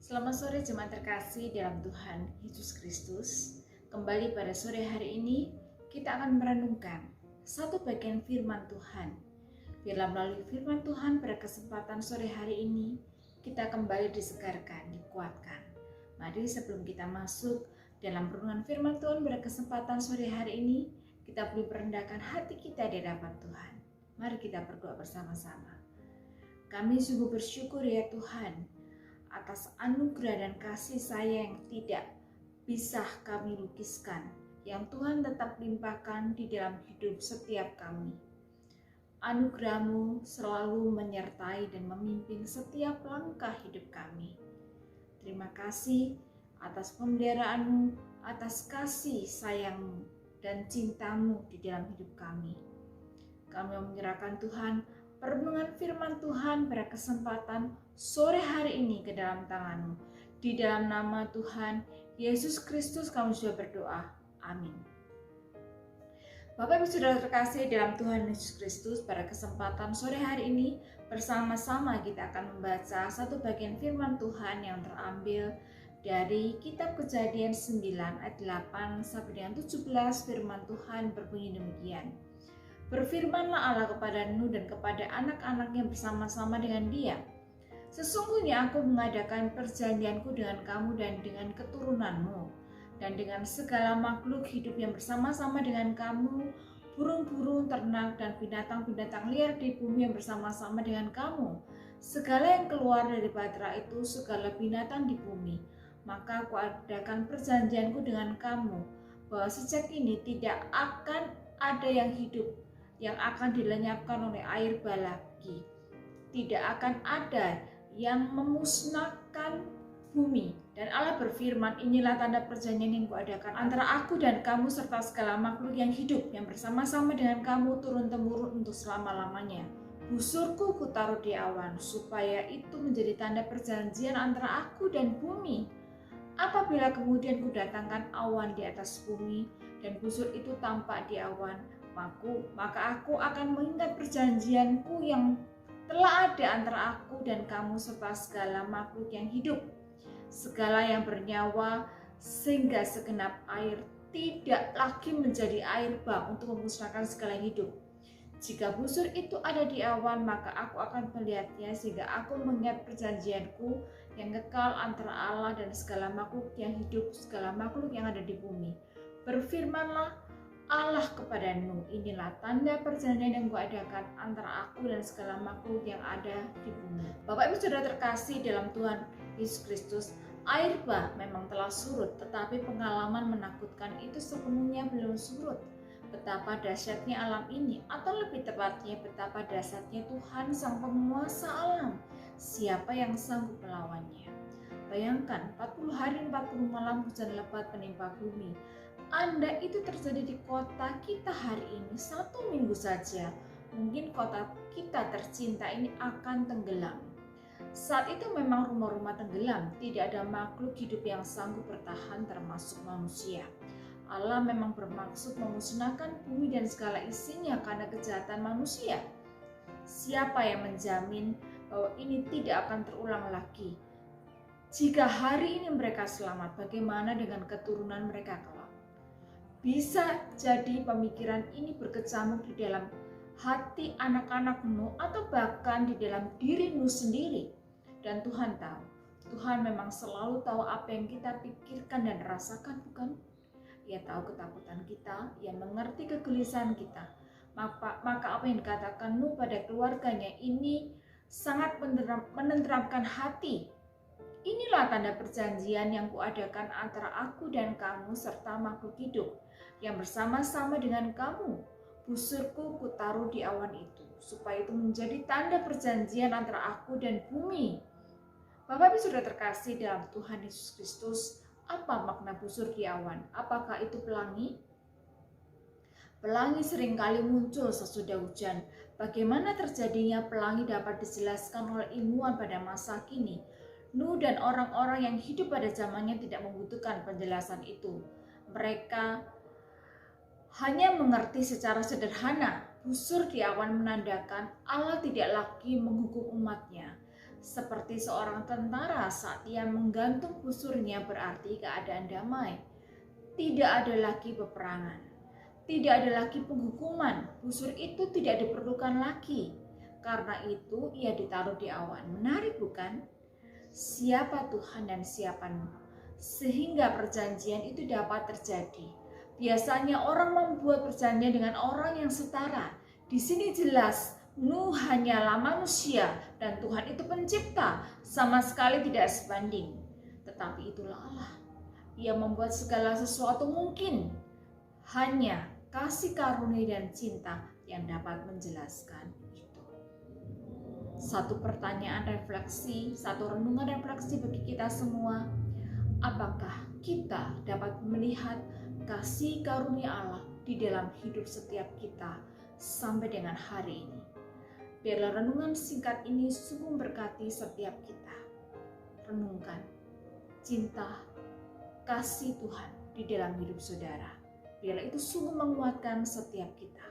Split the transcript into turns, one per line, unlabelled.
Selamat sore jemaat terkasih dalam Tuhan Yesus Kristus. Kembali pada sore hari ini kita akan merenungkan satu bagian firman Tuhan. Biarlah melalui firman Tuhan pada kesempatan sore hari ini kita kembali disegarkan, dikuatkan. Mari sebelum kita masuk dalam renungan firman Tuhan pada kesempatan sore hari ini, kita perlu merendahkan hati kita di hadapan Tuhan. Mari kita berdoa bersama-sama. Kami sungguh bersyukur ya Tuhan atas anugerah dan kasih sayang yang tidak bisa kami lukiskan, yang Tuhan tetap limpahkan di dalam hidup setiap kami. Anugerah-Mu selalu menyertai dan memimpin setiap langkah hidup kami. Terima kasih atas pemeliharaan-Mu, atas kasih sayang-Mu dan cinta-Mu di dalam hidup kami. Kami menyerahkan Tuhan perenungan firman Tuhan pada kesempatan sore hari ini ke dalam tangan-Mu. Di dalam nama Tuhan Yesus Kristus kami sudah berdoa. Amin. Bapak Ibu Saudara terkasih dalam Tuhan Yesus Kristus, pada kesempatan sore hari ini bersama-sama kita akan membaca satu bagian firman Tuhan yang terambil dari kitab Kejadian 9 ayat 8 sampai dengan 17. Firman Tuhan berbunyi demikian. Berfirmanlah Allah kepada Nuh dan kepada anak-anaknya bersama-sama dengan dia. Sesungguhnya aku mengadakan perjanjianku dengan kamu dan dengan keturunanmu, dan dengan segala makhluk hidup yang bersama-sama dengan kamu, burung-burung, ternak, dan binatang-binatang liar di bumi yang bersama-sama dengan kamu. Segala yang keluar dari batra itu, segala binatang di bumi. Maka aku adakan perjanjianku dengan kamu, bahwa sejak ini tidak akan ada yang hidup yang akan dilenyapkan oleh air bah lagi. Tidak akan ada yang memusnahkan bumi. Dan Allah berfirman, inilah tanda perjanjian yang kuadakan antara aku dan kamu serta segala makhluk yang hidup yang bersama-sama dengan kamu turun-temurun untuk selama-lamanya. Busurku kutaruh di awan, supaya itu menjadi tanda perjanjian antara aku dan bumi. Apabila kemudian kudatangkan awan di atas bumi, dan busur itu tampak di awan, maka aku akan mengingat perjanjianku yang telah ada antara aku dan kamu serta segala makhluk yang hidup, segala yang bernyawa, sehingga segenap air tidak lagi menjadi air bah untuk memusnahkan segala yang hidup. Jika busur itu ada di awan, maka aku akan melihatnya, sehingga aku mengingat perjanjianku yang kekal antara Allah dan segala makhluk yang hidup, segala makhluk yang ada di bumi. Berfirmanlah Allah kepada Nuh, inilah tanda perjanjian yang kuadakan antara aku dan segala makhluk yang ada di bumi. Bapak Ibu Saudara terkasih dalam Tuhan Yesus Kristus, air bah memang telah surut, tetapi pengalaman menakutkan itu sepenuhnya belum surut. Betapa dahsyatnya alam ini, atau lebih tepatnya betapa dahsyatnya Tuhan Sang Penguasa alam. Siapa yang sanggup melawannya? Bayangkan 40 hari 40 malam hujan lebat menimpa bumi. Anda itu terjadi di kota kita hari ini 1 minggu saja, mungkin kota kita tercinta ini akan tenggelam. Saat itu memang rumah-rumah tenggelam, tidak ada makhluk hidup yang sanggup bertahan termasuk manusia. Allah memang bermaksud memusnahkan bumi dan segala isinya karena kejahatan manusia. Siapa yang menjamin bahwa ini tidak akan terulang lagi? Jika hari ini mereka selamat, bagaimana dengan keturunan mereka kelak? Bisa jadi pemikiran ini berkecamuk di dalam hati anak-anak Nuh atau bahkan di dalam diri Nuh sendiri. Dan Tuhan tahu, Tuhan memang selalu tahu apa yang kita pikirkan dan rasakan, bukan? Ia tahu ketakutan kita, Ia mengerti kegelisahan kita. Maka apa yang dikatakan Nuh pada keluarganya ini sangat menenteramkan hati. Inilah tanda perjanjian yang kuadakan antara aku dan kamu serta makhluk hidup yang bersama-sama dengan kamu. Busurku kutaruh di awan itu, supaya itu menjadi tanda perjanjian antara aku dan bumi. Bapak Ibu Saudara terkasih dalam Tuhan Yesus Kristus, apa makna busur di awan? Apakah itu pelangi? Pelangi seringkali muncul sesudah hujan. Bagaimana terjadinya pelangi dapat dijelaskan oleh ilmuwan pada masa kini. Nuh dan orang-orang yang hidup pada zamannya tidak membutuhkan penjelasan itu. Mereka hanya mengerti secara sederhana, busur di awan menandakan Allah tidak lagi menghukum umatnya. seperti seorang tentara saat ia menggantung busurnya, berarti keadaan damai. Tidak ada lagi peperangan, tidak ada lagi penghukuman. Busur itu tidak diperlukan lagi. Karena itu ia ditaruh di awan. Menarik bukan? Siapa Tuhan dan siapamu, sehingga perjanjian itu dapat terjadi. Biasanya orang membuat perjanjian dengan orang yang setara. Di sini jelas Nuh hanyalah manusia dan Tuhan itu pencipta, sama sekali tidak sebanding. Tetapi itulah Allah. Ia membuat segala sesuatu mungkin. Hanya kasih karunia dan cinta yang dapat menjelaskan itu. Satu pertanyaan refleksi, satu renungan refleksi bagi kita semua. Apakah kita dapat melihat kasih karunia Allah di dalam hidup setiap kita sampai dengan hari ini? Biarlah renungan singkat ini sungguh memberkati setiap kita. Renungkan cinta, kasih Tuhan di dalam hidup saudara. Biarlah itu sungguh menguatkan setiap kita.